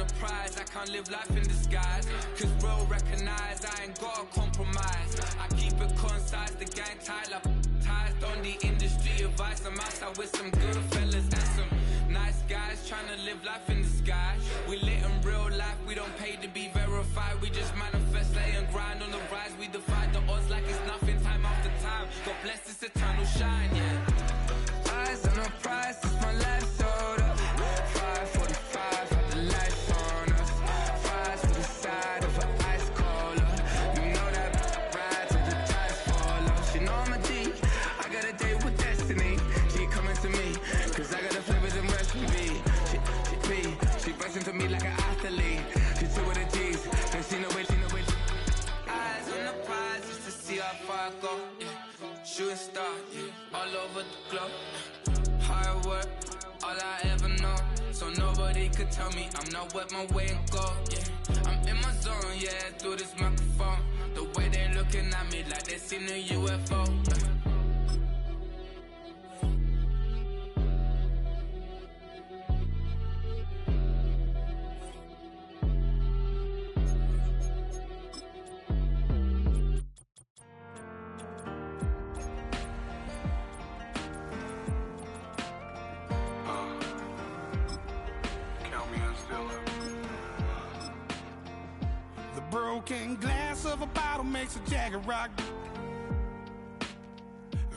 the prize, I can't live life in disguise. Cause real recognize I ain't gotta compromise. I keep it concise, the gang tight like ties. On the industry advice, I'm outside with some good fellas and some nice guys trying to live life in disguise. We lit in real life, we don't pay to be verified. We just manifest, lay and grind on the rise. We defy the odds like it's nothing, time after time. God bless this eternal shine, yeah. Eyes on the prize, it's my life soda. 5:45, had the lights on us. Fries for the side of an ice cola. You know that ride till the tides fall off. You know I'm a G, I got a date with destiny. She coming to me, cause I got the flavors and recipe. She bustin' to me like an athlete. She two with the G's, and she know it. Eyes on the prize, just to see how far I go. Yeah. Shooting star, yeah. All over the globe. Hard work, all I ever know. So nobody could tell me I'm not what my way and go. Yeah, I'm in my zone, yeah, through this microphone. The way they looking at me like they seen a UFO. Broken glass of a bottle makes a Jagger rock.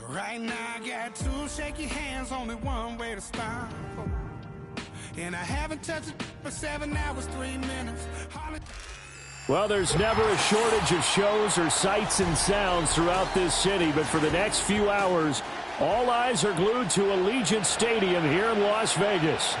Right now I got two shaky hands, only one way to stop. And I haven't touched it for 7 hours, 3 minutes. Well, there's never a shortage of shows or sights and sounds throughout this city, but for the next few hours, all eyes are glued to Allegiant Stadium here in Las Vegas.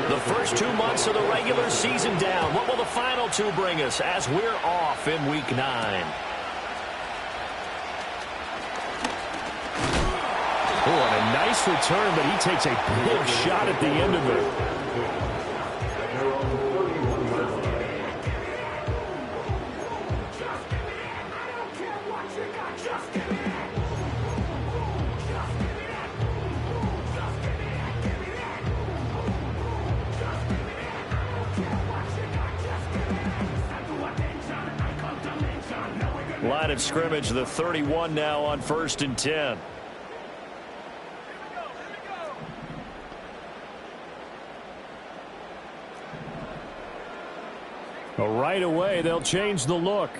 The first 2 months of the regular season down. What will the final 2 bring us as we're off in Week 9? Oh, and a nice return, but he takes a big shot at the end of it. Line of scrimmage, the 31 now on 1st and 10. Well, right away, they'll change the look.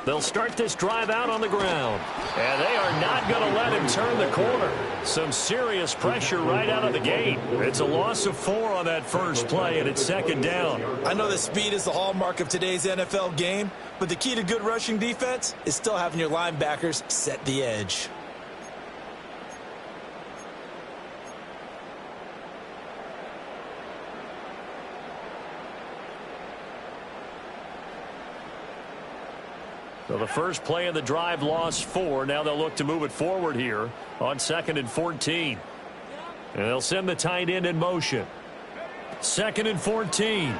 They'll start this drive out on the ground. And they are not going to let him turn the corner. Some serious pressure right out of the gate. It's a loss of 4 on that first play, and it's 2nd down. I know that speed is the hallmark of today's NFL game, but the key to good rushing defense is still having your linebackers set the edge. So the first play of the drive lost 4. Now they'll look to move it forward here on 2nd and 14. And they'll send the tight end in motion. 2nd and 14. And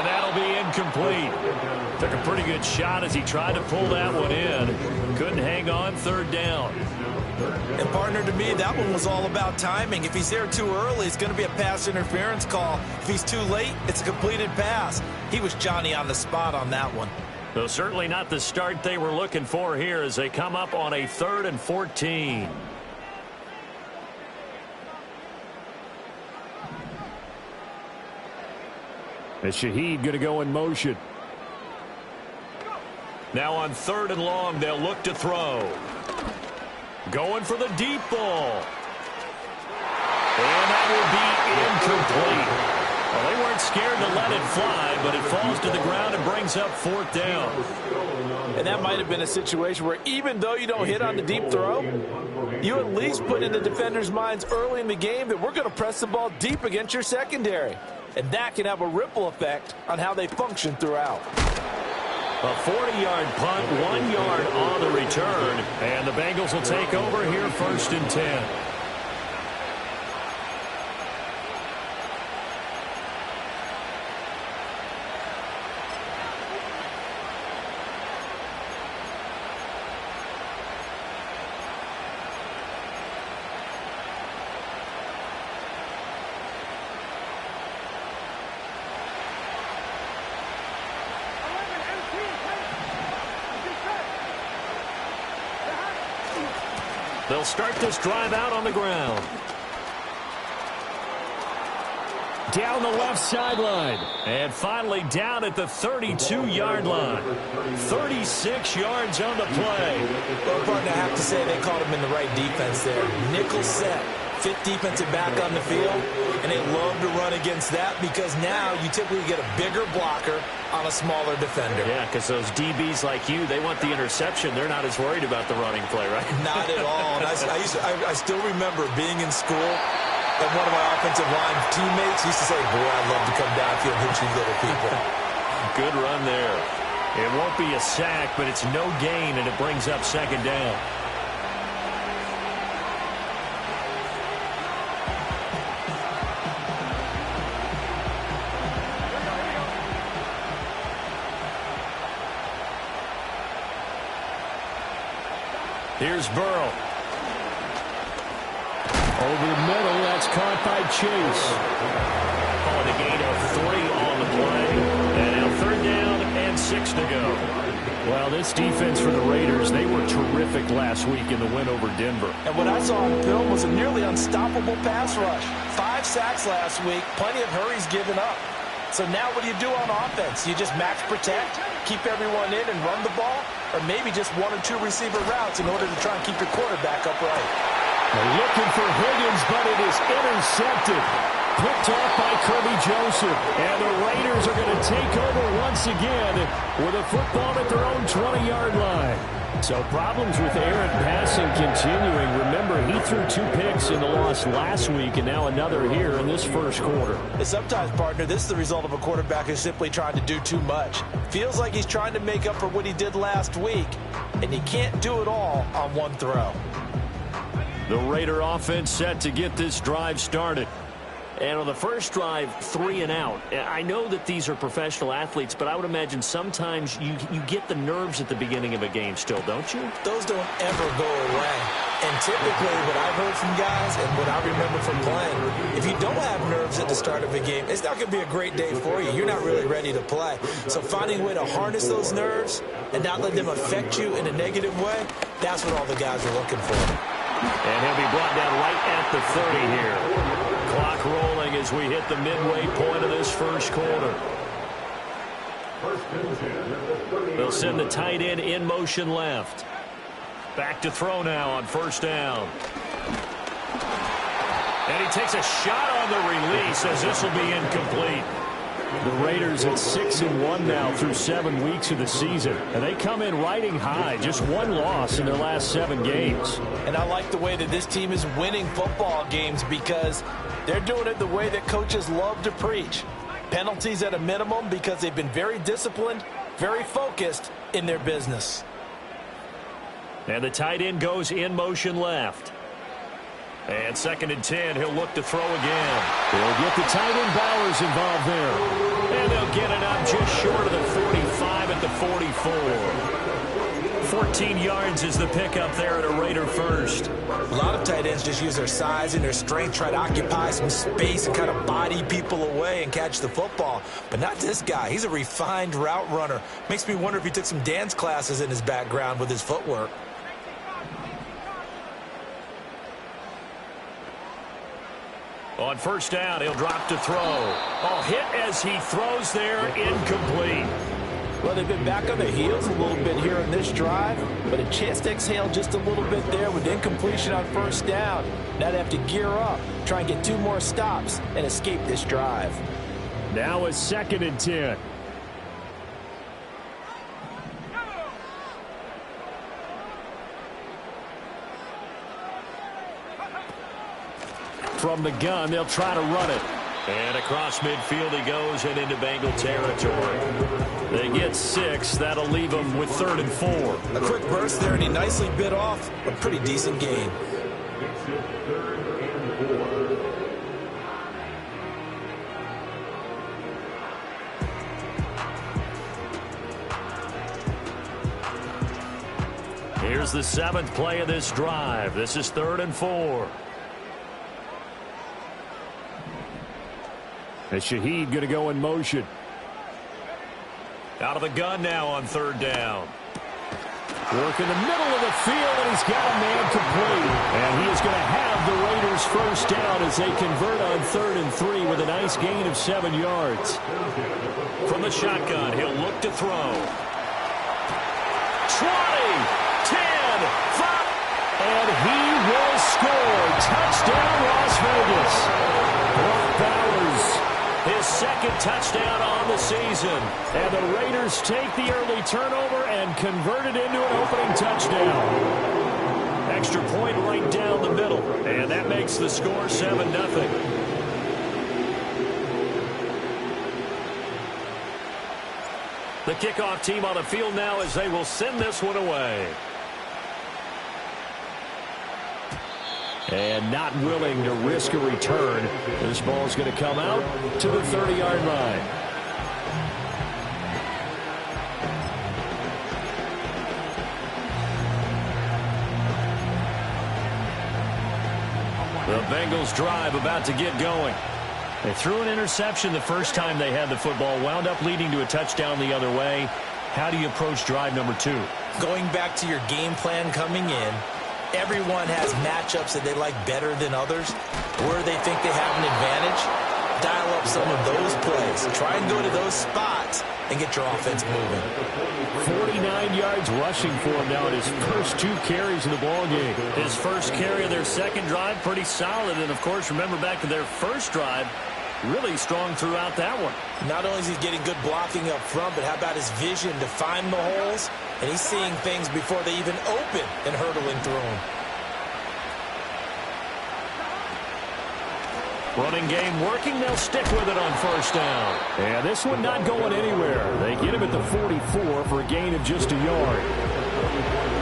that'll be incomplete. Took a pretty good shot as he tried to pull that one in. Couldn't hang on, 3rd down. And partner, to me, that one was all about timing. If he's there too early, it's going to be a pass interference call. If he's too late, it's a completed pass. He was Johnny on the spot on that one. So certainly not the start they were looking for here as they come up on a 3rd and 14. And Shaheed going to go in motion. Now on 3rd and long, they'll look to throw. Going for the deep ball. And that will be incomplete. Well, they weren't scared to let it fly, but it falls to the ground and brings up 4th down. And that might have been a situation where even though you don't hit on the deep throw, you at least put in the defenders' minds early in the game that we're going to press the ball deep against your secondary. And that can have a ripple effect on how they function throughout. A 40-yard punt, 1 yard on the return. And the Bengals will take over here 1st and 10. They'll start this drive out on the ground. Down the left sideline. And finally down at the 32-yard line. 36 yards on the play. Well, partner, I have to say they caught him in the right defense there. Nickel set. Fifth defensive back on the field. And they love to run against that because now you typically get a bigger blocker on a smaller defender. Yeah, because those DBs like you, they want the interception. They're not as worried about the running play, right? Not at all. And I still remember being in school, and one of my offensive line teammates used to say, boy, I'd love to come downfield and hit you little people. Good run there. It won't be a sack, but it's no gain, and it brings up second down. Here's Burrow. Over the middle, that's caught by Chase. Calling a gain of 3 on the play. And now third down and 6 to go. Well, this defense for the Raiders, they were terrific last week in the win over Denver. And what I saw on film was a nearly unstoppable pass rush. 5 sacks last week, plenty of hurries given up. So now what do you do on offense? You just max protect, keep everyone in and run the ball, or maybe just 1 or 2 receiver routes in order to try and keep your quarterback upright. They're looking for Higgins, but it is intercepted. Picked off by Kirby Joseph. And the Raiders are going to take over once again with a football at their own 20-yard line. So problems with errant passing continuing. Remember, he threw 2 picks in the loss last week and now another here in this first quarter. And sometimes, partner, this is the result of a quarterback who's simply trying to do too much. Feels like he's trying to make up for what he did last week, and he can't do it all on one throw. The Raider offense set to get this drive started. And on the first drive, 3 and out. I know that these are professional athletes, but I would imagine sometimes you get the nerves at the beginning of a game still, don't you? Those don't ever go away. And typically what I've heard from guys and what I remember from playing, if you don't have nerves at the start of a game, it's not going to be a great day for you. You're not really ready to play. So finding a way to harness those nerves and not let them affect you in a negative way, that's what all the guys are looking for. And he'll be brought down right at the 30 here. Clock rolling as we hit the midway point of this first quarter. They'll send the tight end in motion left. Back to throw now on first down. And he takes a shot on the release as this will be incomplete. The Raiders at 6-1 now through 7 weeks of the season. And they come in riding high. Just 1 loss in their last 7 games. And I like the way that this team is winning football games because they're doing it the way that coaches love to preach. Penalties at a minimum because they've been very disciplined, very focused in their business. And the tight end goes in motion left. And 2nd and 10, he'll look to throw again. He'll get the tight end Bowers involved there. And they'll get it up just short of the 45 at the 44. 14 yards is the pickup there at a Raider first. A lot of tight ends just use their size and their strength, try to occupy some space and kind of body people away and catch the football. But not this guy. He's a refined route runner. Makes me wonder if he took some dance classes in his background with his footwork. On first down, he'll drop to throw. Oh, hit as he throws there, incomplete. Well, they've been back on their heels a little bit here in this drive, but a chance to exhale just a little bit there with incompletion on first down. Now they have to gear up, try and get 2 more stops, and escape this drive. Now a 2nd and 10. From the gun, they'll try to run it. And across midfield he goes and into Bengal territory. They get 6. That'll leave them with 3rd and 4. A quick burst there, and he nicely bit off a pretty decent gain. Here's the 7th play of this drive. This is 3rd and 4. And Shaheed going to go in motion. Out of the gun now on 3rd down. Work in the middle of the field, and he's got a man complete. as they convert on 3rd and 3 with a nice gain of 7 yards. From the shotgun, he'll look to throw. 20, 10, 5, and he will score. Touchdown, Las Vegas. Brock Bowers, his second touchdown on the season. And the Raiders take the early turnover and convert it into an opening touchdown. Extra point right down the middle, and that makes the score 7-0. The kickoff team on the field now as they will send this one away. And not willing to risk a return. This ball is going to come out to the 30-yard line. The Bengals drive about to get going. They threw an interception the first time they had the football, wound up leading to a touchdown the other way. How do you approach drive number 2? Going back to your game plan coming in, everyone has matchups that they like better than others. Where they think they have an advantage, dial up some of those plays. Try and go to those spots and get your offense moving. 49 yards rushing for him now in his first 2 carries in the ballgame. His first carry of their second drive, pretty solid. And, of course, remember back to their first drive, really strong throughout that one. Not only is he getting good blocking up front, but how about his vision to find the holes? And he's seeing things before they even open and hurdling through them. Running game working. They'll stick with it on first down. And this one not going anywhere. They get him at the 44 for a gain of just a yard.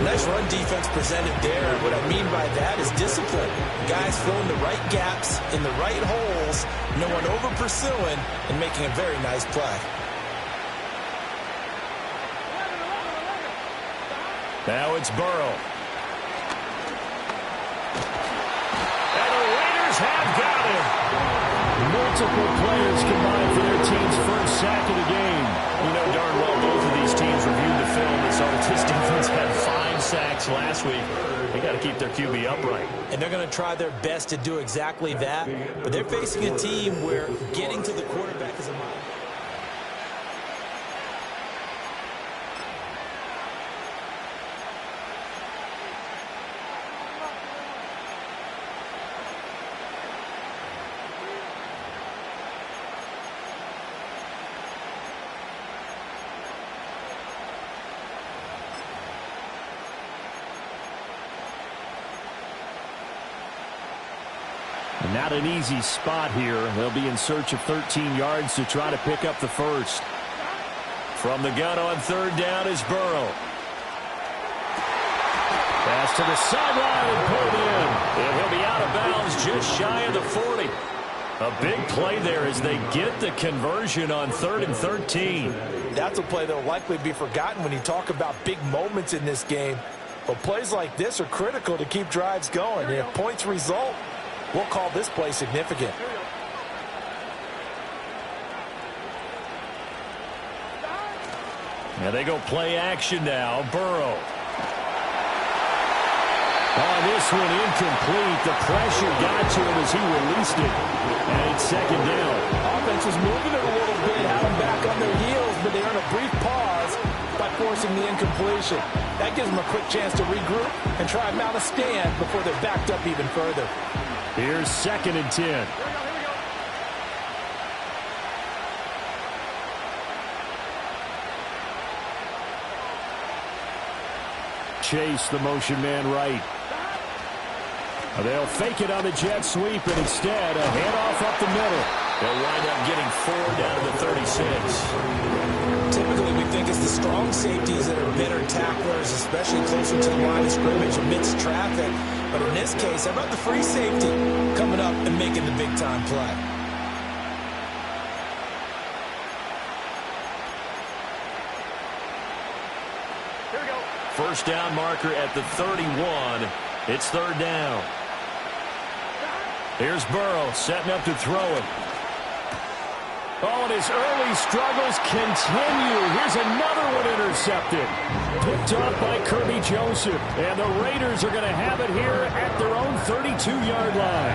Nice run defense presented there. What I mean by that is discipline. Guys filling the right gaps in the right holes. No one over pursuing and making a very nice play. Now it's Burrow. And the Raiders have got him. Multiple players combined for their team's first sack of the game. You know darn well both of these teams reviewed the film and saw that this defense had 5 sacks last week. They got to keep their QB upright. And they're going to try their best to do exactly that. But they're facing a team where getting to the quarterback is a mile. Not an easy spot here. They'll be in search of 13 yards to try to pick up the first. From the gun on third down is Burrow. Pass to the sideline and pulled in. And he'll be out of bounds just shy of the 40. A big play there as they get the conversion on 3rd and 13. That's a play that will likely be forgotten when you talk about big moments in this game. But plays like this are critical to keep drives going. And if points result, we'll call this play significant. Now they go play action now. Burrow. On this one, incomplete. The pressure got to him as he released it. And it's second down. Offense is moving it a little bit, have them back on their heels, but they earn a brief pause by forcing the incompletion. That gives them a quick chance to regroup and try and mount a stand before they're backed up even further. Here's 2nd and 10. Chase, the motion man right. They'll fake it on the jet sweep, and instead a handoff up the middle. They'll wind up getting 4 down to the 36. Typically, we think it's the strong safeties that are better tacklers, especially closer to the line of scrimmage amidst traffic. But in this case, how about the free safety coming up and making the big-time play? Here we go. First down marker at the 31. It's 3rd down. Here's Burrow setting up to throw it. Oh, and his early struggles continue. Here's another one intercepted. Picked off by Kirby Joseph. And the Raiders are going to have it here at their own 32-yard line.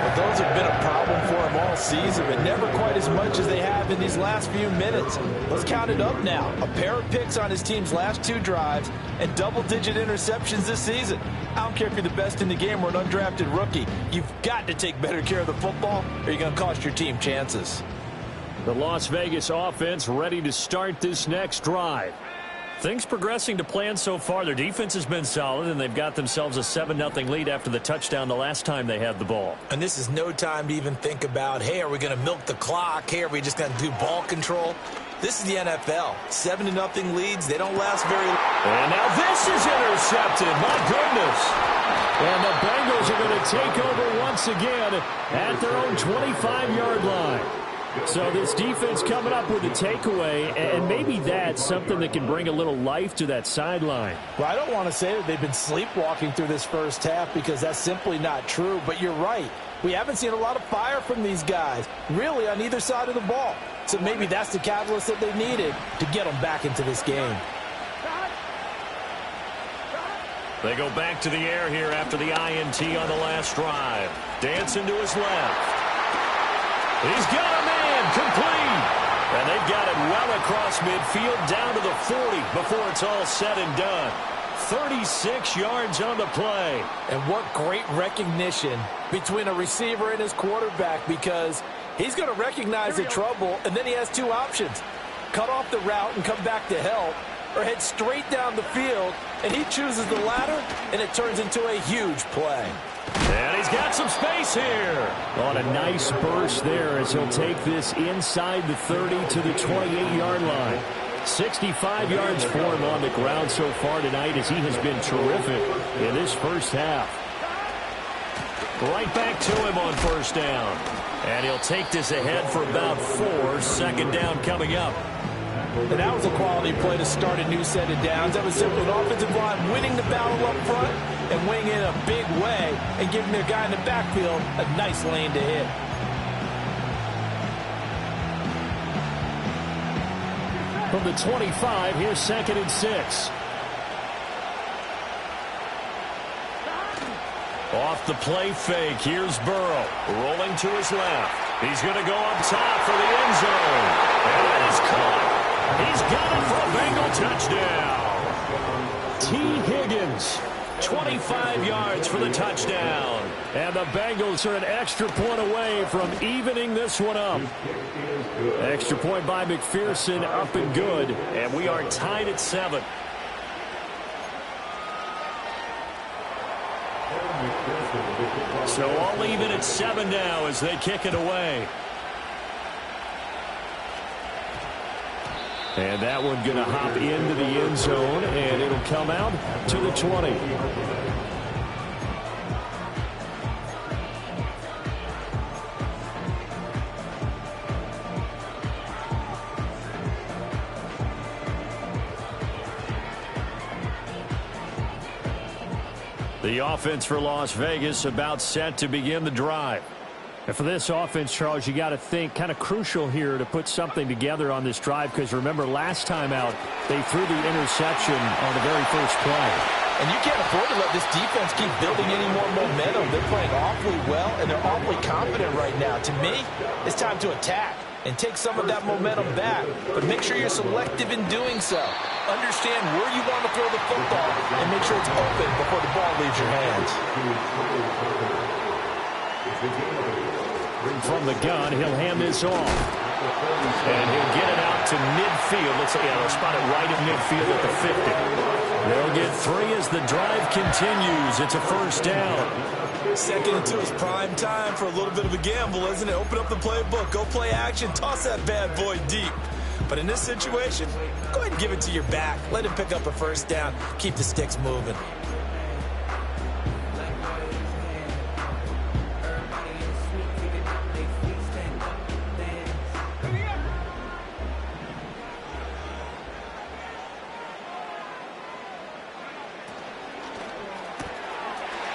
Well, those have been a problem for him all season, but never quite as much as they have in these last few minutes. Let's count it up now. A pair of picks on his team's last 2 drives and double-digit interceptions this season. I don't care if you're the best in the game or an undrafted rookie. You've got to take better care of the football or you're going to cost your team chances. The Las Vegas offense ready to start this next drive. Things progressing to plan so far. Their defense has been solid, and they've got themselves a 7-0 lead after the touchdown the last time they had the ball. And this is no time to even think about, hey, are we going to milk the clock? Hey, are we just going to do ball control? This is the NFL. 7-0 leads. They don't last very long. And now this is intercepted. My goodness. And the Bengals are going to take over once again at their own 25-yard line. So this defense coming up with a takeaway, and maybe that's something that can bring a little life to that sideline. Well, I don't want to say that they've been sleepwalking through this first half because that's simply not true, but you're right. We haven't seen a lot of fire from these guys, really on either side of the ball. So maybe that's the catalyst that they needed to get them back into this game. They go back to the air here after the INT on the last drive. Dancing to his left. He's got a man complete. And they've got it well across midfield down to the 40 before it's all said and done. 36 yards on the play. And what great recognition between a receiver and his quarterback, because he's going to recognize the trouble, and then he has 2 options. Cut off the route and come back to help, or head straight down the field, and he chooses the latter, and it turns into a huge play. And he's got some space here. On a nice burst there as he'll take this inside the 30 to the 28-yard line. 65 yards for him on the ground so far tonight as he has been terrific in this first half. Right back to him on first down. And he'll take this ahead for about 4. Second down coming up. And that was a quality play to start a new set of downs. That was simply an offensive line winning the battle up front and winning in a big way and giving their guy in the backfield a nice lane to hit. From the 25, here's 2nd and 6. Off the play fake, here's Burrow. Rolling to his left. He's going to go up top for the end zone. And it is caught. He's got it for a Bengal touchdown. T. Higgins, 25 yards for the touchdown. And the Bengals are an extra point away from evening this one up. Extra point by McPherson, up and good. And we are tied at 7. So all even at 7 now as they kick it away. And that one going to hop into the end zone, and it'll come out to the 20. The offense for Las Vegas about set to begin the drive. And for this offense, Charles, you got to think kind of crucial here to put something together on this drive, because remember last time out they threw the interception on the very first play. And you can't afford to let this defense keep building any more momentum. They're playing awfully well, and they're awfully confident right now. To me, it's time to attack and take some of that momentum back. But make sure you're selective in doing so. Understand where you want to throw the football and make sure it's open before the ball leaves your hands. From the gun, he'll hand this off. And he'll get it out to midfield. Let's see, they'll spot it right at midfield at the 50. They'll get 3 as the drive continues. It's a first down. 2nd and 2 is prime time for a little bit of a gamble, isn't it? Open up the playbook, go play action, toss that bad boy deep. But in this situation, go ahead and give it to your back. Let him pick up a first down. Keep the sticks moving.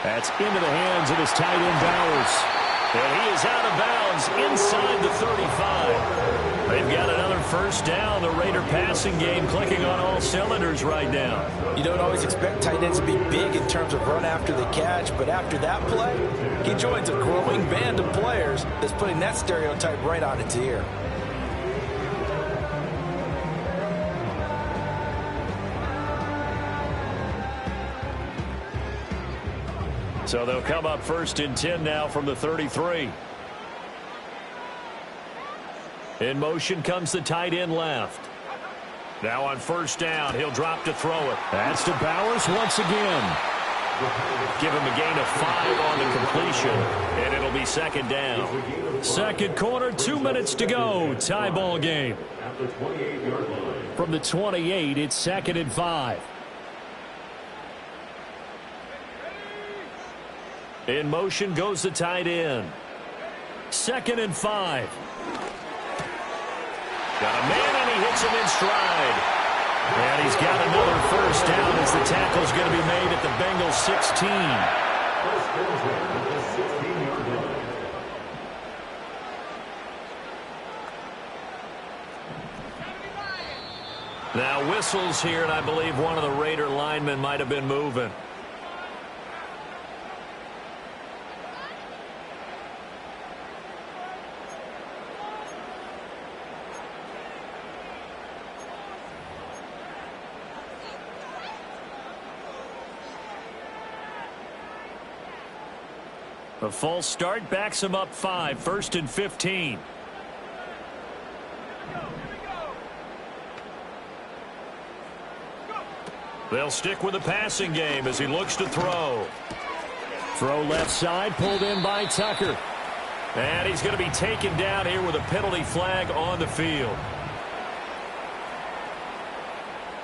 That's into the hands of his tight end, Bowers. And he is out of bounds inside the 35. They've got another first down. The Raider passing game clicking on all cylinders right now. You don't always expect tight ends to be big in terms of run after the catch, but after that play, he joins a growing band of players that's putting that stereotype right on its ear. So they'll come up 1st and 10 now from the 33. In motion comes the tight end left. Now on 1st down, he'll drop to throw it. That's to Bowers once again. Give him a gain of 5 on the completion, and it'll be 2nd down. Second quarter, 2 minutes to go. Tie ball game. From the 28, it's 2nd and 5. In motion goes the tight end. 2nd and 5. Got a man, and he hits him in stride. And he's got another first down as the tackle's going to be made at the Bengals 16. Now whistles here, and I believe one of the Raider linemen might have been moving. A false start backs him up 5, 1st and 15. They'll stick with the passing game as he looks to throw. Throw left side, pulled in by Tucker. And he's going to be taken down here with a penalty flag on the field.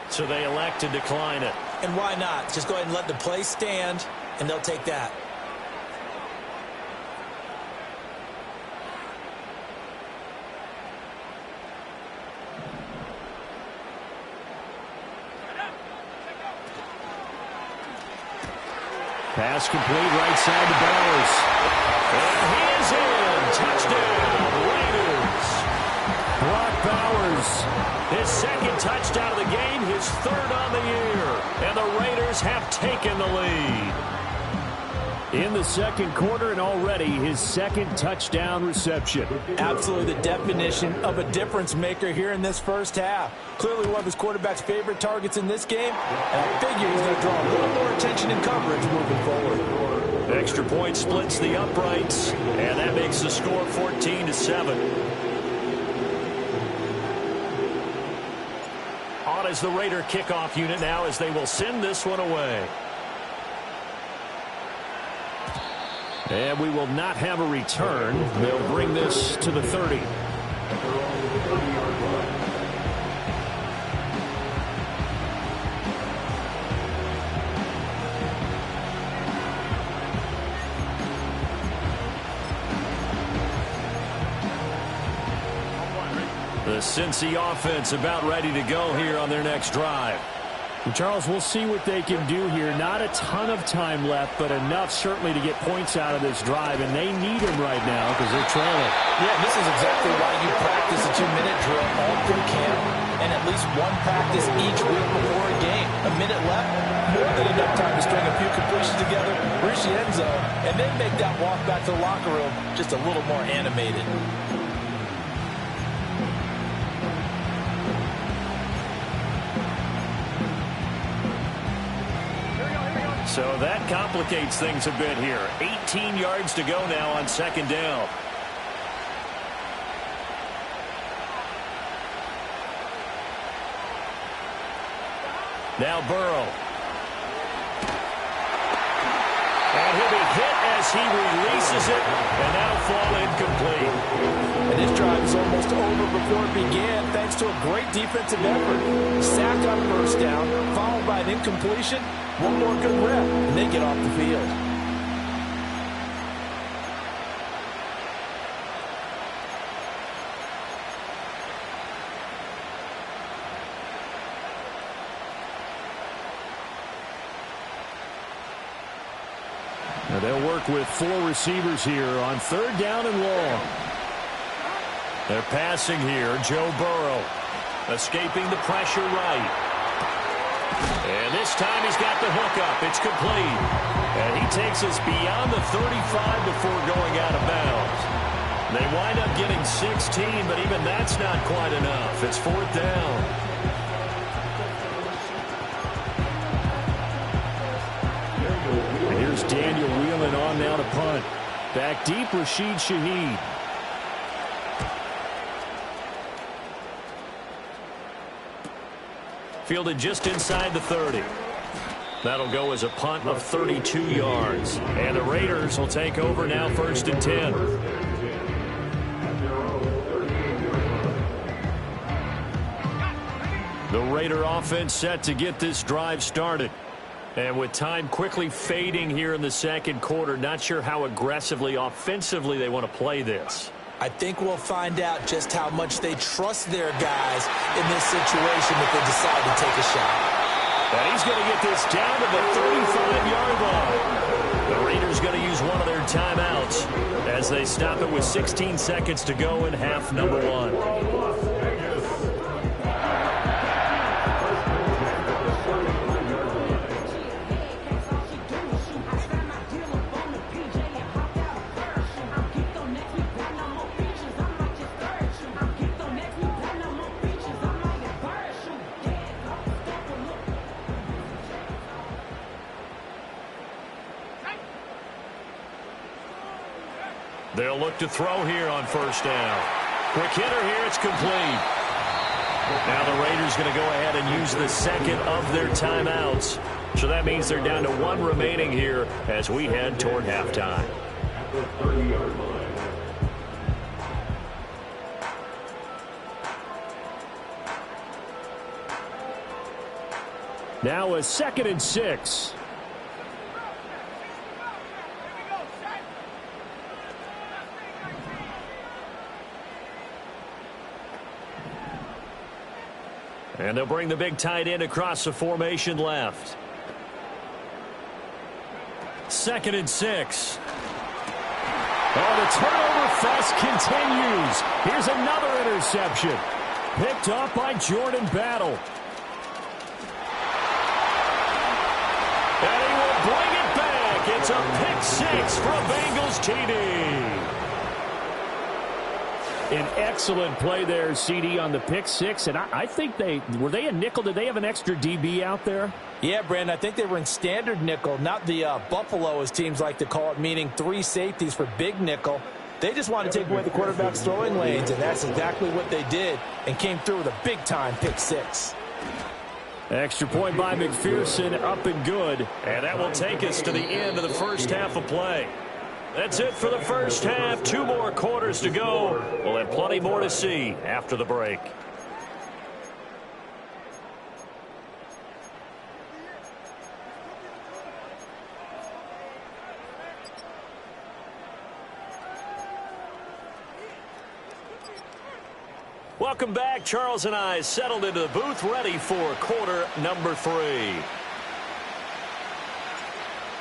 So they elect to decline it. And why not? Just go ahead and let the play stand, and they'll take that. Pass complete, right side to Bowers. And he is in. Touchdown, Raiders. Brock Bowers, his 2nd touchdown of the game, his 3rd on the year. And the Raiders have taken the lead. In the 2nd quarter, and already his 2nd touchdown reception. Absolutely the definition of a difference maker here in this first half. Clearly one of his quarterback's favorite targets in this game, and I figure he's going to draw a little more attention and coverage moving forward. Extra point splits the uprights, and that makes the score 14-7. On is the Raider kickoff unit now as they will send this one away. And we will not have a return. They'll bring this to the 30. The Cincy offense about ready to go here on their next drive. And Charles, we'll see what they can do here. Not a ton of time left, but enough certainly to get points out of this drive, and they need them right now because they're trailing. Yeah, this is exactly why you practice a 2-minute drill all through camp and at least one practice each week before a game. A minute left, more than enough time to string a few completions together, reach the end zone, and then make that walk back to the locker room just a little more animated. So that complicates things a bit here. 18 yards to go now on 2nd down. Now Burrow. And he'll be hit as he releases it, and that'll fall incomplete. And this drive is almost over before it began thanks to a great defensive effort. Sack on 1st down, followed by an incompletion. One more good rep, and they get off the field. Now they'll work with 4 receivers here on 3rd down and long. They're passing here. Joe Burrow escaping the pressure right. And this time he's got the hook up. It's complete. And he takes us beyond the 35 before going out of bounds. They wind up getting 16, but even that's not quite enough. It's fourth down. And here's Daniel wheeling on now to punt. Back deep, Rashid Shaheed. Fielded just inside the 30. That'll go as a punt of 32 yards. And the Raiders will take over now, 1st and 10. The Raider offense set to get this drive started. And with time quickly fading here in the second quarter, not sure how aggressively, offensively they want to play this. I think we'll find out just how much they trust their guys in this situation if they decide to take a shot. And he's going to get this down to the 35-yard line. The Raiders going to use one of their timeouts as they stop it with 16 seconds to go in half number one. They'll look to throw here on 1st down. Quick hitter here. It's complete. Now the Raiders going to go ahead and use the second of their timeouts. So that means they're down to one remaining here as we head toward halftime. Now a 2nd and 6. And they'll bring the big tight end across the formation left. 2nd and 6. Oh, the turnover fest continues. Here's another interception. Picked up by Jordan Battle. And he will bring it back. It's a pick 6 for a Bengals TD. An excellent play there, CD, on the pick 6. And I think were they a nickel? Did they have an extra DB out there? Yeah, Brandon, I think they were in standard nickel, not the Buffalo, as teams like to call it, meaning 3 safeties for big nickel. They just wanted to take away the quarterback's throwing lanes, and that's exactly what they did, and came through with a big-time pick 6. Extra point by McPherson, up and good. And that will take us to the end of the first half of play. That's it for the first half. 2 more quarters to go. We'll have plenty more to see after the break. Welcome back. Charles and I settled into the booth, ready for quarter number 3.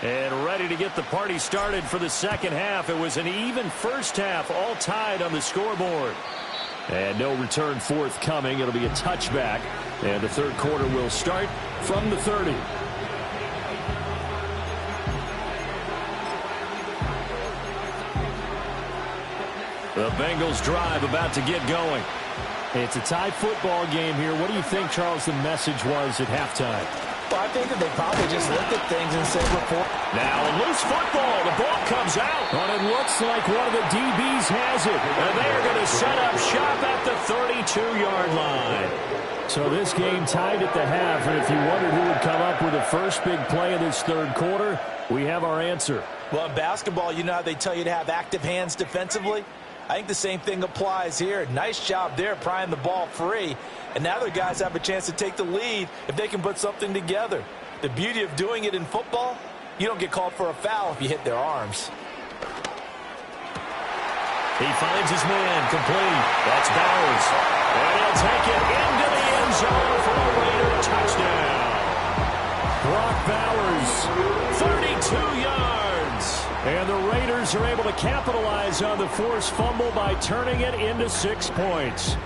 And ready to get the party started for the second half. It was an even first half, all tied on the scoreboard. And no return forthcoming. It'll be a touchback. And the third quarter will start from the 30. The Bengals drive about to get going. It's a tie football game here. What do you think, Charles, the message was at halftime? Well, I think that they probably just looked at things and said, report. Now a loose football. The ball comes out. And it looks like one of the DBs has it. And they're going to set up shop at the 32-yard line. So this game tied at the half. And if you wondered who would come up with the first big play of this third quarter, we have our answer. Well, in basketball, you know how they tell you to have active hands defensively? I think the same thing applies here. Nice job there prying the ball free. And now their guys have a chance to take the lead if they can put something together. The beauty of doing it in football, you don't get called for a foul if you hit their arms. He finds his man complete. That's Bowers. And he'll take it into the end zone for a Raider touchdown. Brock Bowers, 32 yards. And the Raiders are able to capitalize on the forced fumble by turning it into 6 points.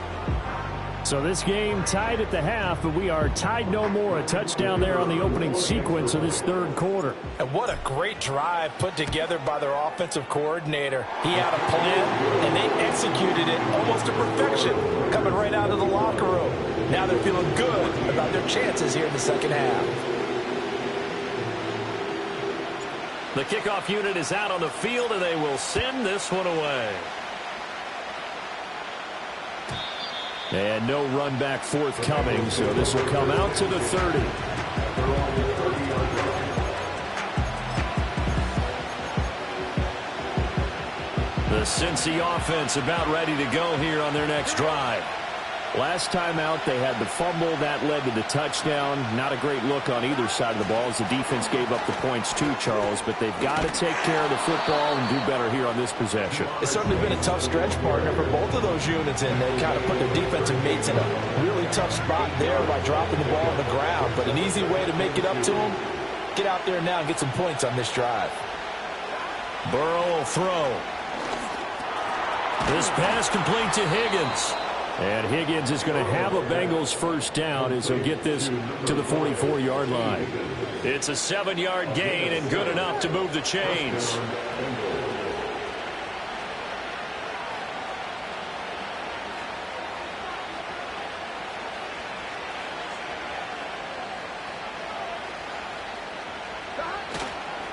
So this game tied at the half, but we are tied no more. A touchdown there on the opening sequence of this third quarter. And what a great drive put together by their offensive coordinator. He had a plan, and they executed it almost to perfection, coming right out of the locker room. Now they're feeling good about their chances here in the second half. The kickoff unit is out on the field, and they will send this one away. And no run back forthcoming, so this will come out to the 30. The Cincy offense about ready to go here on their next drive. Last time out, they had the fumble. That led to the touchdown. Not a great look on either side of the ball as the defense gave up the points too, Charles. But they've got to take care of the football and do better here on this possession. It's certainly been a tough stretch, partner, for both of those units, and they kind of put their defensive mates in a really tough spot there by dropping the ball on the ground. But an easy way to make it up to them, get out there now and get some points on this drive. Burrow will throw. This pass complete to Higgins. And Higgins is going to have a Bengals first down as he'll get this to the 44-yard line. It's a 7-yard gain and good enough to move the chains.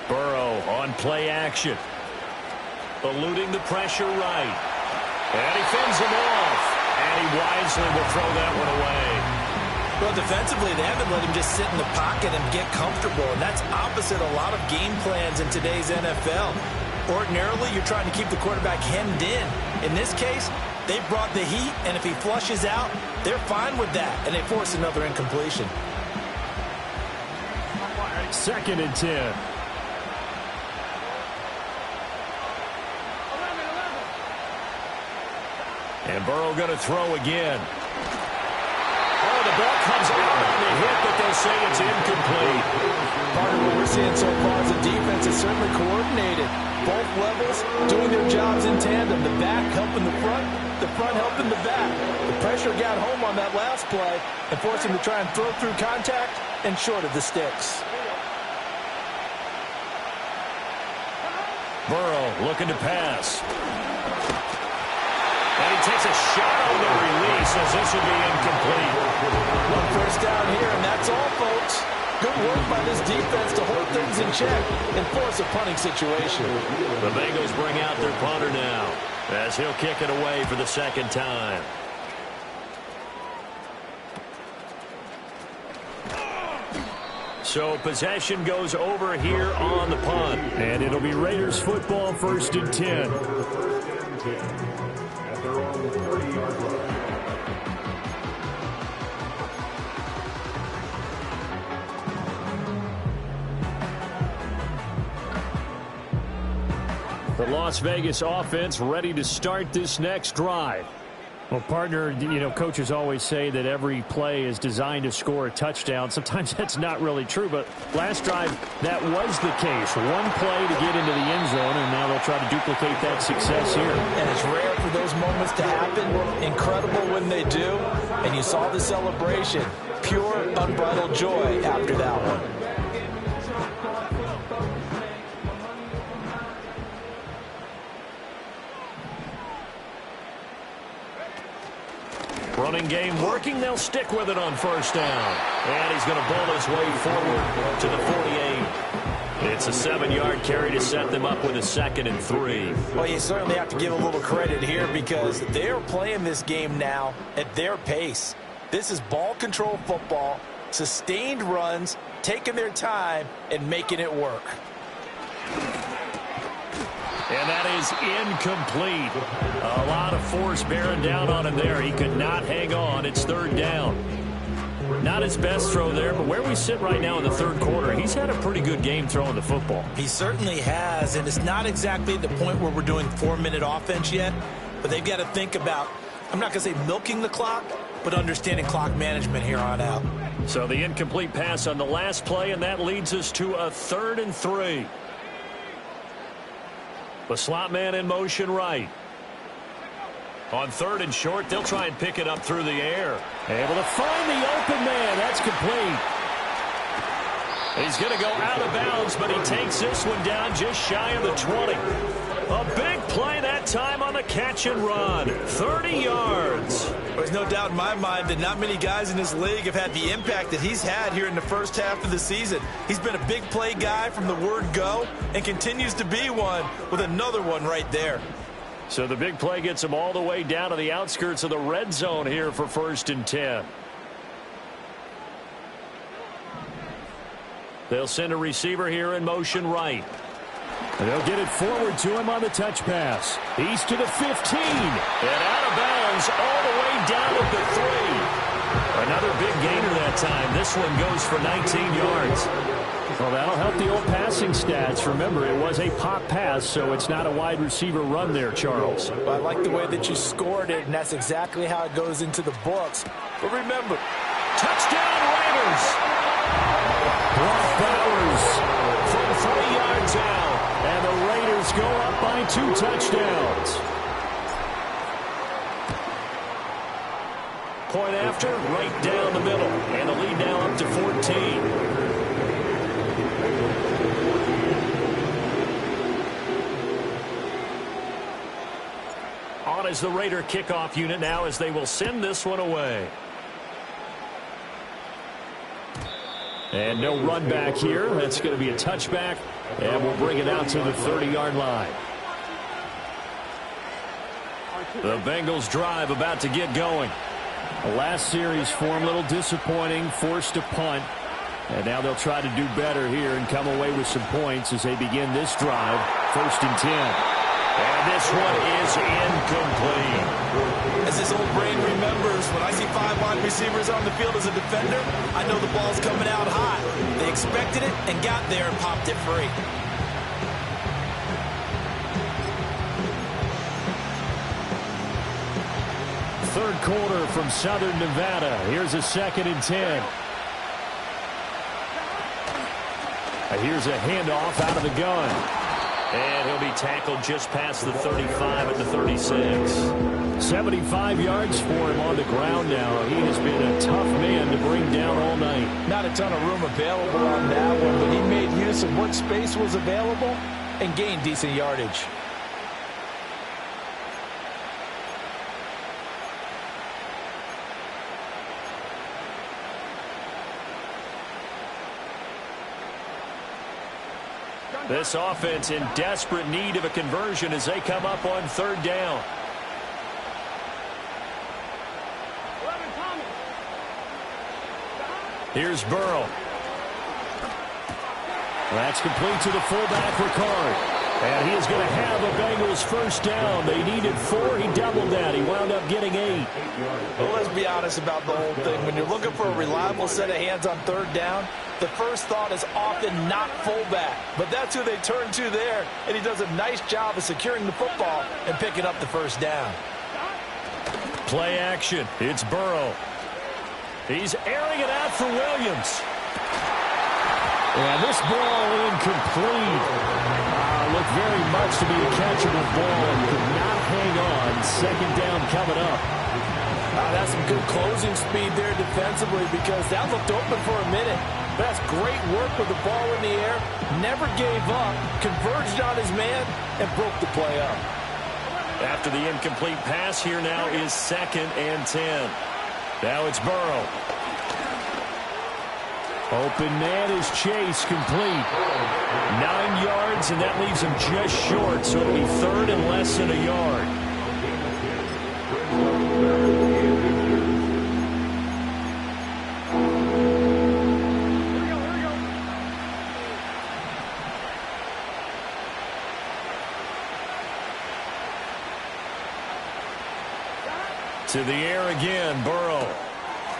Burrow on play action. Eluding the pressure right. And he fends him off. And he wisely will throw that one away. Well, defensively, they haven't let him just sit in the pocket and get comfortable. And that's opposite a lot of game plans in today's NFL. Ordinarily, you're trying to keep the quarterback hemmed in. In this case, they brought the heat, and if he flushes out, they're fine with that. And they force another incompletion. 2nd and 10. And Burrow going to throw again. Oh, the ball comes out on the hit, but they'll say it's incomplete. Part of what we're seeing so far is the defense is certainly coordinated. Both levels doing their jobs in tandem. The back helping the front helping the back. The pressure got home on that last play and forced him to try and throw through contact and short of the sticks. Burrow looking to pass. And he takes a shot on the release as this will be incomplete. One first down here, and that's all, folks. Good work by this defense to hold things in check and force a punting situation. The Bengals bring out their punter now as he'll kick it away for the second time. So possession goes over here on the punt. And it'll be Raiders football, 1st and 10. The Las Vegas offense ready to start this next drive. Well, partner, coaches always say that every play is designed to score a touchdown. Sometimes that's not really true, but last drive, that was the case. One play to get into the end zone, and now they'll try to duplicate that success here. And it's rare for those moments to happen. Incredible when they do. And you saw the celebration. Pure, unbridled joy after that one. Running game working. They'll stick with it on first down. And he's going to bowl his way forward to the 48. It's a 7-yard carry to set them up with a 2nd and 3. Well, you certainly have to give a little credit here because they're playing this game now at their pace. This is ball control football, sustained runs, taking their time, and making it work. And that is incomplete. A lot of force bearing down on him there. He could not hang on. It's 3rd down. Not his best throw there, but where we sit right now in the 3rd quarter, he's had a pretty good game throwing the football. He certainly has, and it's not exactly the point where we're doing 4-minute offense yet, but they've got to think about, I'm not going to say milking the clock, but understanding clock management here on out. So the incomplete pass on the last play, and that leads us to a 3rd and 3. The slot man in motion right. On 3rd and short, they'll try and pick it up through the air. Able to find the open man. That's complete. He's going to go out of bounds, but he takes this one down just shy of the 20. A big play that time on the catch and run. 30 yards. There's no doubt in my mind that not many guys in this league have had the impact that he's had here in the first half of the season. He's been a big play guy from the word go and continues to be one with another one right there. So the big play gets him all the way down to the outskirts of the red zone here for 1st and 10. They'll send a receiver here in motion right. And they'll get it forward to him on the touch pass. He's to the 15. And out of bounds all the way down at the 3. Another big gainer that time. This one goes for 19 yards. Well, that'll help the old passing stats. Remember, it was a pop pass, so it's not a wide receiver run there, Charles. I like the way that you scored it, and that's exactly how it goes into the books. But remember, touchdown Raiders! Brock Bowers from 3 yards out. And the Raiders go up by 2 touchdowns. Point after, right down the middle. And the lead now up to 14. On is the Raider kickoff unit now as they will send this one away. And no run back here. That's going to be a touchback. And we'll bring it out to the 30-yard line. The Bengals drive about to get going. The last series for him, a little disappointing, forced to punt. And now they'll try to do better here and come away with some points as they begin this drive. 1st and 10. And this one is incomplete. As his old brain remembers, when I see 5 wide receivers on the field as a defender, I know the ball's coming out hot. They expected it and got there and popped it free. Third quarter from Southern Nevada. Here's a 2nd and 10. Here's a handoff out of the gun. And he'll be tackled just past the 35 at the 36. 75 yards for him on the ground now. He has been a tough man to bring down all night. Not a ton of room available on that one, but he made use of what space was available and gained decent yardage. This offense in desperate need of a conversion as they come up on 3rd down. Here's Burrow. That's complete to the fullback, Ricard. And he is going to have a Bengals 1st down. They needed 4. He doubled that. He wound up getting 8. Well, let's be honest about the whole thing. When you're looking for a reliable set of hands on 3rd down, the first thought is often not fullback. But that's who they turn to there, and he does a nice job of securing the football and picking up the 1st down. Play action. It's Burrow. He's airing it out for Williams. And this ball incomplete. Looked very much to be a catchable ball and could not hang on. 2nd down coming up. That's some good closing speed there defensively because that looked open for a minute. But that's great work with the ball in the air. Never gave up, converged on his man, and broke the play up. After the incomplete pass, here now is 2nd and 10. Now it's Burrow. Open man is Chase, complete. 9 yards, and that leaves him just short, so it'll be 3rd and less than a yard. To the air again, Burrow.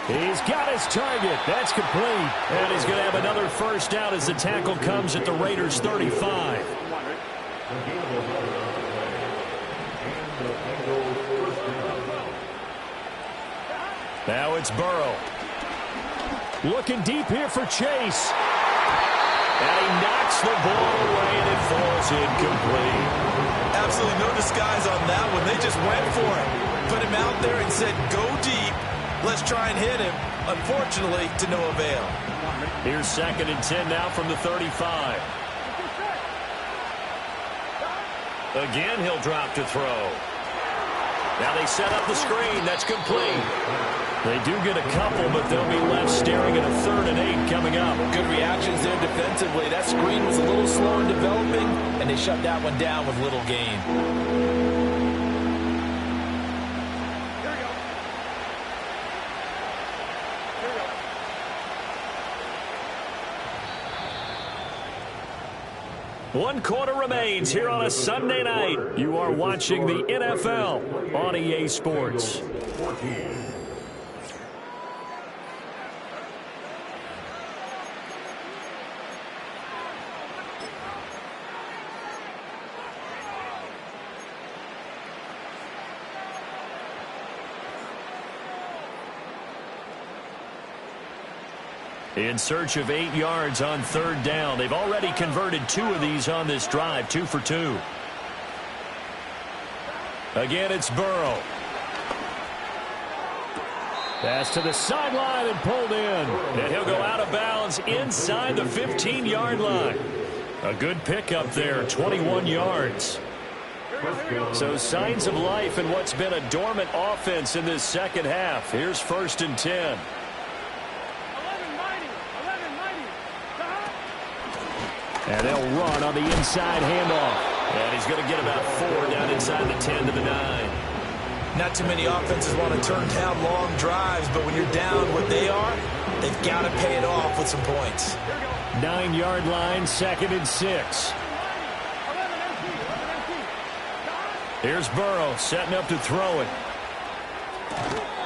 He's got his target. That's complete. And he's going to have another 1st down as the tackle comes at the Raiders' 35. Now it's Burrow. Looking deep here for Chase. And he knocks the ball away, and it falls incomplete. Absolutely no disguise on that one. They just went for it. Put him out there and said, go deep. Let's try and hit him. Unfortunately, to no avail. Here's 2nd and 10 now from the 35. Again, he'll drop to throw. Now they set up the screen. That's complete. They do get a couple, but they'll be left staring at a 3rd and 8 coming up. Good reactions there defensively. That screen was a little slow in developing, and they shut that one down with little gain. One quarter remains here on a Sunday night. You are watching the NFL on EA Sports. In search of 8 yards on 3rd down. They've already converted 2 of these on this drive, 2 for 2. Again, it's Burrow. Pass to the sideline and pulled in. And he'll go out of bounds inside the 15-yard line. A good pickup there, 21 yards. So signs of life in what's been a dormant offense in this second half. Here's 1st and 10. And they'll run on the inside handoff. And he's going to get about 4 down inside the 10 to the 9. Not too many offenses want to turn down long drives, but when you're down what they are, they've got to pay it off with some points. 9-yard line, 2nd and 6. Here's Burrow setting up to throw it.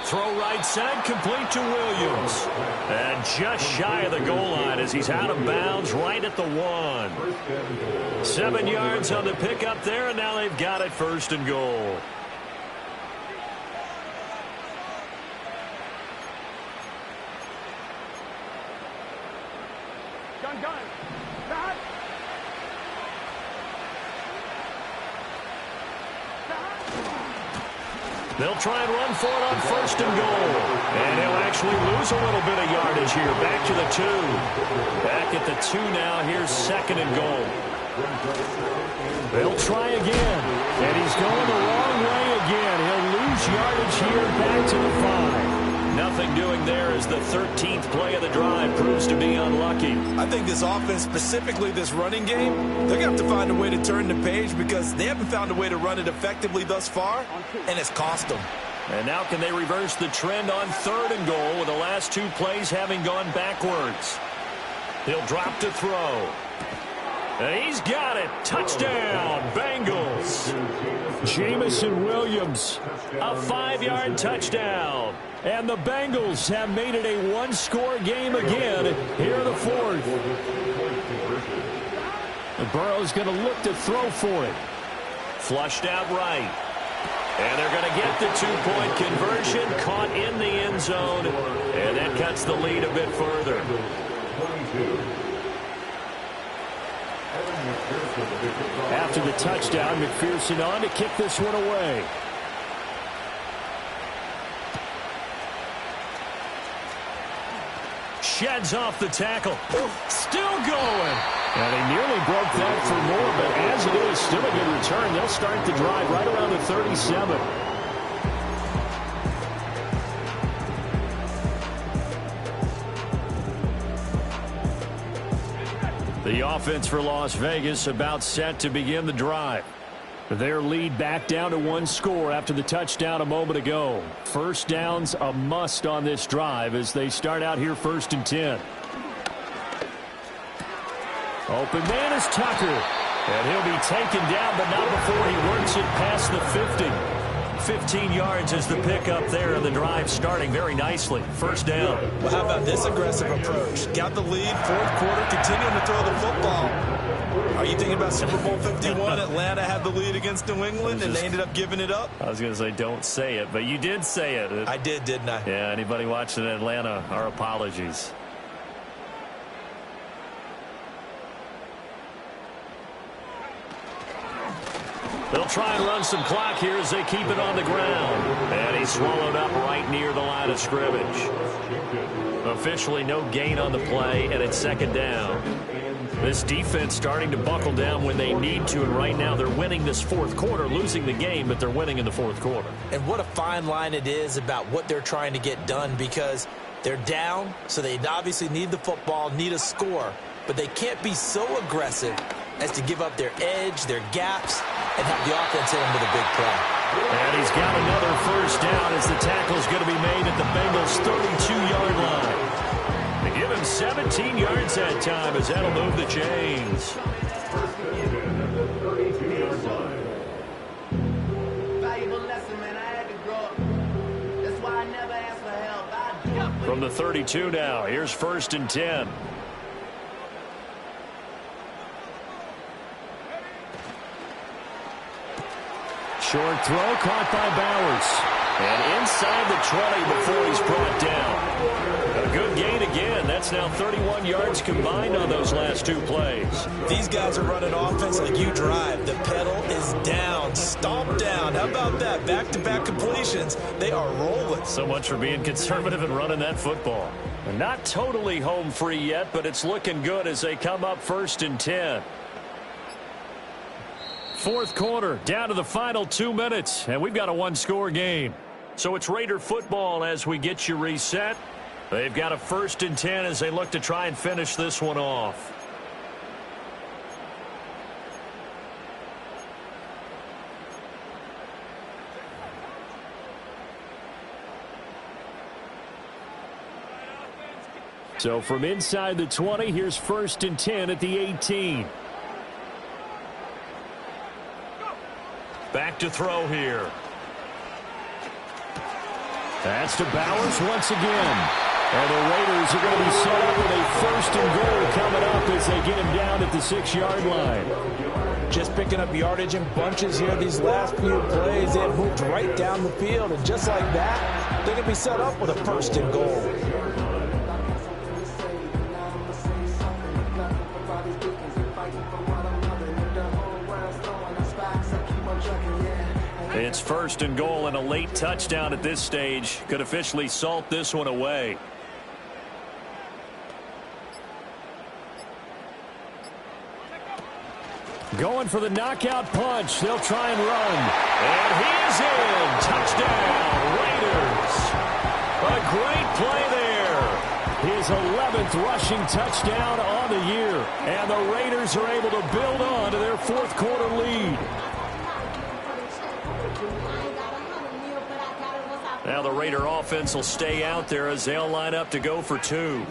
Throw right side, complete to Williams. And just shy of the goal line as he's out of bounds right at the 1. 7 yards on the pickup there, and now they've got it 1st and goal. They'll try and run for it on 1st and goal. And he'll actually lose a little bit of yardage here. Back to the 2. Back at the 2 now. Here's 2nd and goal. They'll try again. And he's going the wrong way again. He'll lose yardage here back to the 5. Nothing doing there as the 13th play of the drive proves to be unlucky. I think this offense, specifically this running game, they're going to have to find a way to turn the page because they haven't found a way to run it effectively thus far, and it's cost them. And now can they reverse the trend on 3rd and goal with the last 2 plays having gone backwards? He'll drop to throw. And he's got it. Touchdown, Bengals. Jamison Williams, a 5-yard touchdown. And the Bengals have made it a 1-score game again here in the 4th. And Burrow's going to look to throw for it. Flushed out right. And they're going to get the 2-point conversion, caught in the end zone. And that cuts the lead a bit further. After the touchdown, McPherson on to kick this one away. Sheds off the tackle. Still going. And they nearly broke that for more, but as it is, still a good return. They'll start the drive right around the 37. The offense for Las Vegas about set to begin the drive. Their lead back down to 1 score after the touchdown a moment ago. 1st down's a must on this drive as they start out here 1st and 10. Open man is Tucker. And he'll be taken down, but not before he works it past the 50. 15 yards is the pickup there, and the drive starting very nicely. 1st down. Well, how about this aggressive approach? Got the lead, 4th quarter, continuing to throw the football. Are you thinking about Super Bowl 51? Atlanta had the lead against New England, and they ended up giving it up? I was going to say don't say it, but you did say it. I did, didn't I? Yeah, anybody watching Atlanta, our apologies. They'll try and run some clock here as they keep it on the ground. And he's swallowed up right near the line of scrimmage. Officially no gain on the play, and it's second down. This defense starting to buckle down when they need to, and right now they're winning this fourth quarter, losing the game, but they're winning in the fourth quarter. And what a fine line it is about what they're trying to get done, because they're down, so they obviously need the football, need a score, but they can't be so aggressive as to give up their edge, their gaps, and have the offense hit them with a big play. And he's got another first down as the tackle's going to be made at the Bengals' 32-yard line. They give him 17 yards that time as that'll move the chains. From the 32 now, here's first and 10. Short throw caught by Bowers. And inside the 20 before he's brought down. A good gain again. That's now 31 yards combined on those last two plays. These guys are running offense like you drive. The pedal is down, stomp down. How about that? Back-to-back completions. They are rolling. So much for being conservative and running that football. And not totally home free yet, but it's looking good as they come up first and 10. Fourth quarter, down to the final 2 minutes, and we've got a one-score game. So it's Raider football as we get you reset. They've got a first and 10 as they look to try and finish this one off. So from inside the 20, here's first and 10 at the 18. Back to throw here. That's to Bowers once again. And the Raiders are going to be set up with a first and goal coming up as they get him down at the 6-yard line. Just picking up yardage in bunches here these last few plays. They have moved right down the field, and just like that, they're going to be set up with a first and goal. It's first and goal, and a late touchdown at this stage could officially salt this one away. Going for the knockout punch. They'll try and run. And he's in. Touchdown, Raiders. A great play there. His 11th rushing touchdown on the year. And the Raiders are able to build on to their fourth quarter lead. Now the Raider offense will stay out there as they'll line up to go for two.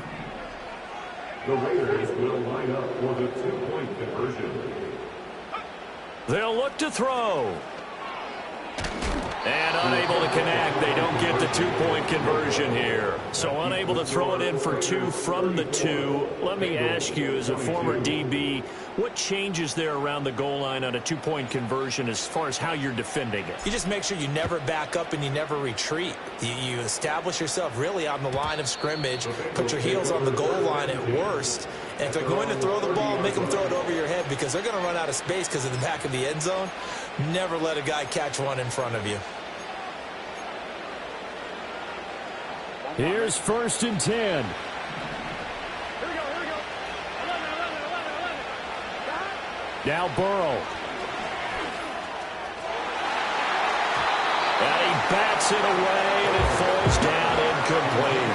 The Raiders will line up for the two-point conversion. They'll look to throw. And unable to connect. They don't get the two-point conversion here. So unable to throw it in for two from the two. Let me ask you, as a former DB, what changes there around the goal line on a two-point conversion as far as how you're defending it? You just make sure you never back up and you never retreat. You establish yourself really on the line of scrimmage, put your heels on the goal line at worst, and if they're going to throw the ball, make them throw it over your head because they're going to run out of space because of the back of the end zone. Never let a guy catch one in front of you. Here's first and 10. Now Burrow. And he bats it away, and it falls down incomplete.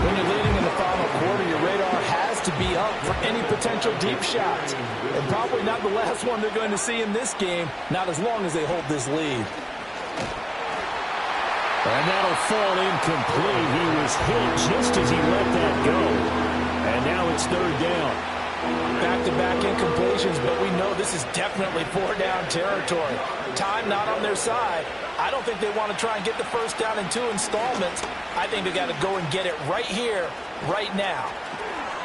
When you're leading in the final quarter, your radar has to be up for any potential deep shots. And probably not the last one they're going to see in this game, not as long as they hold this lead. And that'll fall incomplete. He was hit just as he let that go. And now it's third down. Back-to-back incompletions, but we know this is definitely four-down territory. Time not on their side. I don't think they want to try and get the first down in two installments. I think they got to go and get it right here, right now.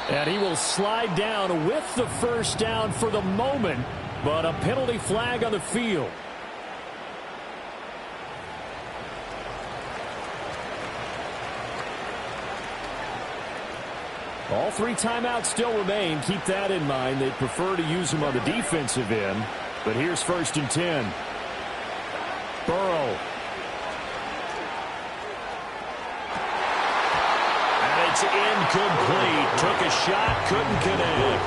And he will slide down with the first down for the moment, but a penalty flag on the field. All three timeouts still remain. Keep that in mind. They prefer to use them on the defensive end. But here's 1st and 10. Burrow. And it's incomplete. Took a shot, couldn't connect.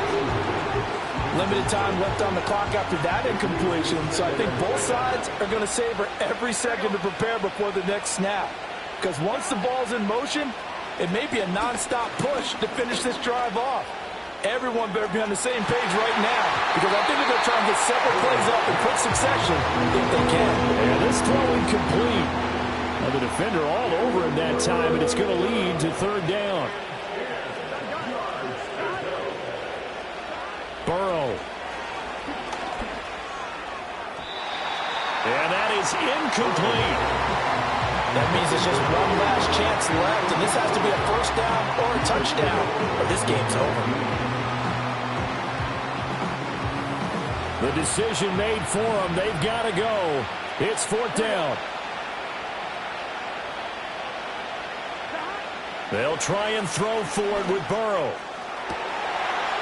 Limited time left on the clock after that incompletion, so I think both sides are going to savor every second to prepare before the next snap. Because once the ball's in motion, it may be a nonstop push to finish this drive off. Everyone better be on the same page right now, because I think they're going to try and get several plays up in quick succession if they can. And this throw incomplete. Now the defender all over him that time, and it's going to lead to 3rd down. Burrow. And that is incomplete. That means there's just one last chance left, and this has to be a 1st down or a touchdown, or this game's over. The decision made for them. They've got to go. It's 4th down. They'll try and throw forward with Burrow.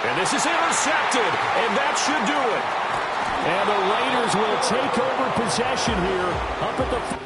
And this is intercepted, and that should do it. And the Raiders will take over possession here up at the...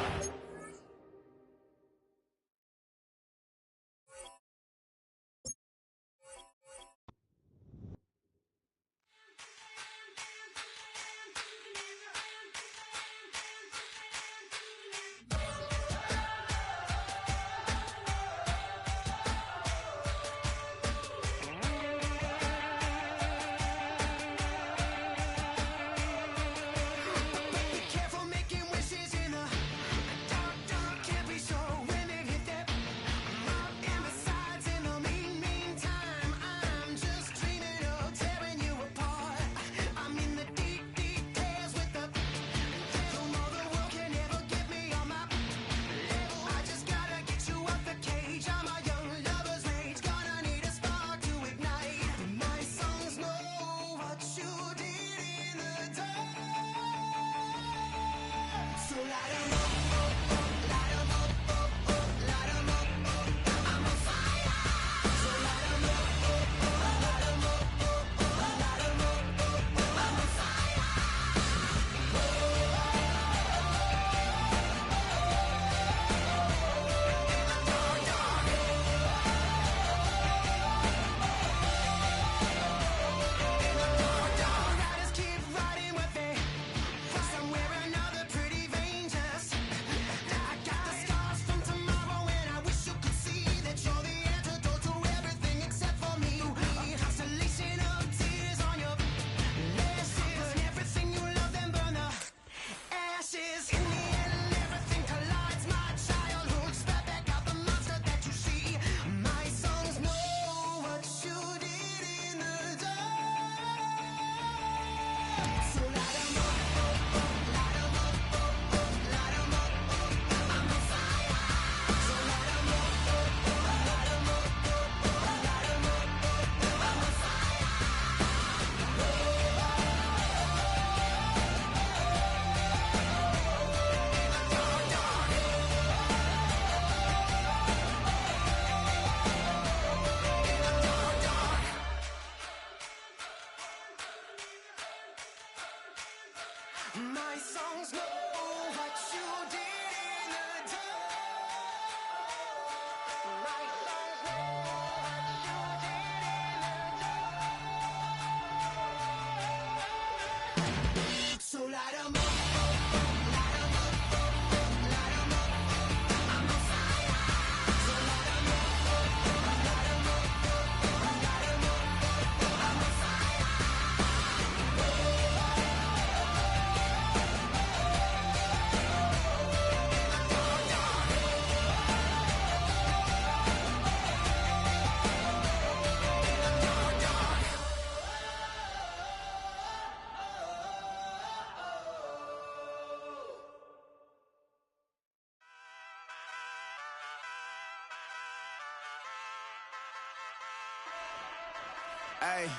Hey,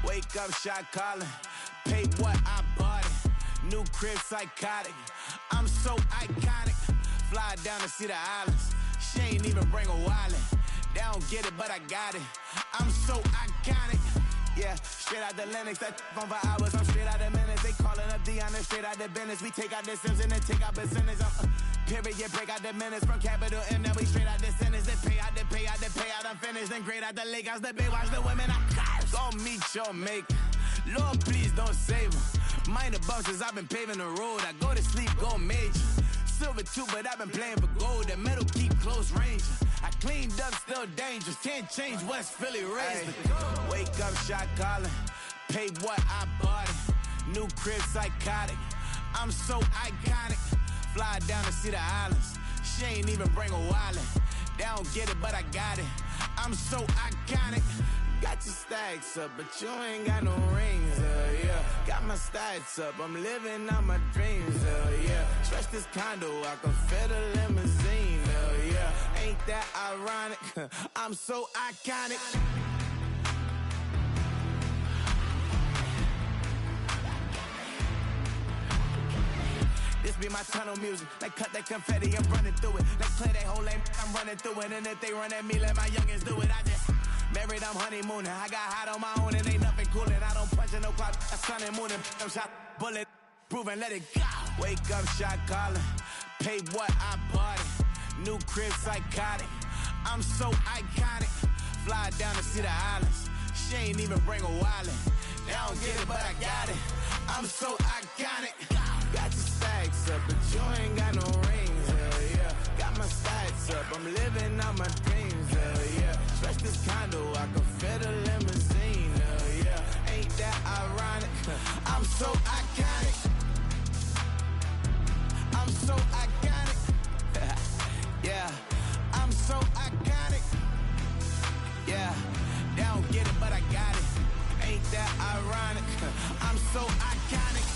wake up, shot calling. Pay what I bought it. New crib, psychotic. I'm so iconic. Fly down to see the islands. She ain't even bring a wallet. They don't get it, but I got it. I'm so iconic. Yeah, straight out the Lennox. That phone for hours. I'm straight out the minutes. They calling up Diana straight out the business. We take out the Sims and then take out percentage. Period, break out the minutes from capital and then we straight out the sentence. They pay out, I'm finished. Then grade out the lake house, the bay, watch the women I curse. Go meet your maker. Lord, please don't save them. Minor bumps as I've been paving the road. I go to sleep, go major. Silver too, but I've been playing for gold. The metal keep close range. I cleaned up, still dangerous. Can't change West Philly raised. Wake up, shot calling. Pay what I bought it. New crib, psychotic. I'm so iconic. Fly down to see the islands. She ain't even bring a wallet. They don't get it, but I got it. I'm so iconic. Got your stacks up, but you ain't got no rings, yeah. Got my stats up, I'm living out my dreams, yeah. Stretch this condo, I can fit a limousine, yeah. Ain't that ironic? I'm so iconic. This be my tunnel music. Like cut that confetti, I'm running through it. Like clear that whole lane, I'm running through it. And if they run at me, let my youngins do it. I just married, I'm honeymooning. I got hot on my own and ain't nothing coolin'. I don't punch in no clock, I sun and moonin'. I'm shot, bullet, proven, let it go. Wake up, shot calling. Pay what I bought it. New crib, psychotic. I'm so iconic. Fly down to see the islands. She ain't even bring a wallet. They don't get it, but I got it. I'm so iconic. Got your stacks up, but you ain't got no rings, yeah. Got my stats up, I'm living out my dreams, yeah. Stretch this condo, I can fit a limousine, yeah. Ain't that ironic? I'm so iconic. I'm so iconic. Yeah, I'm so iconic. Yeah, they don't get it, but I got it. Ain't that ironic? I'm so iconic.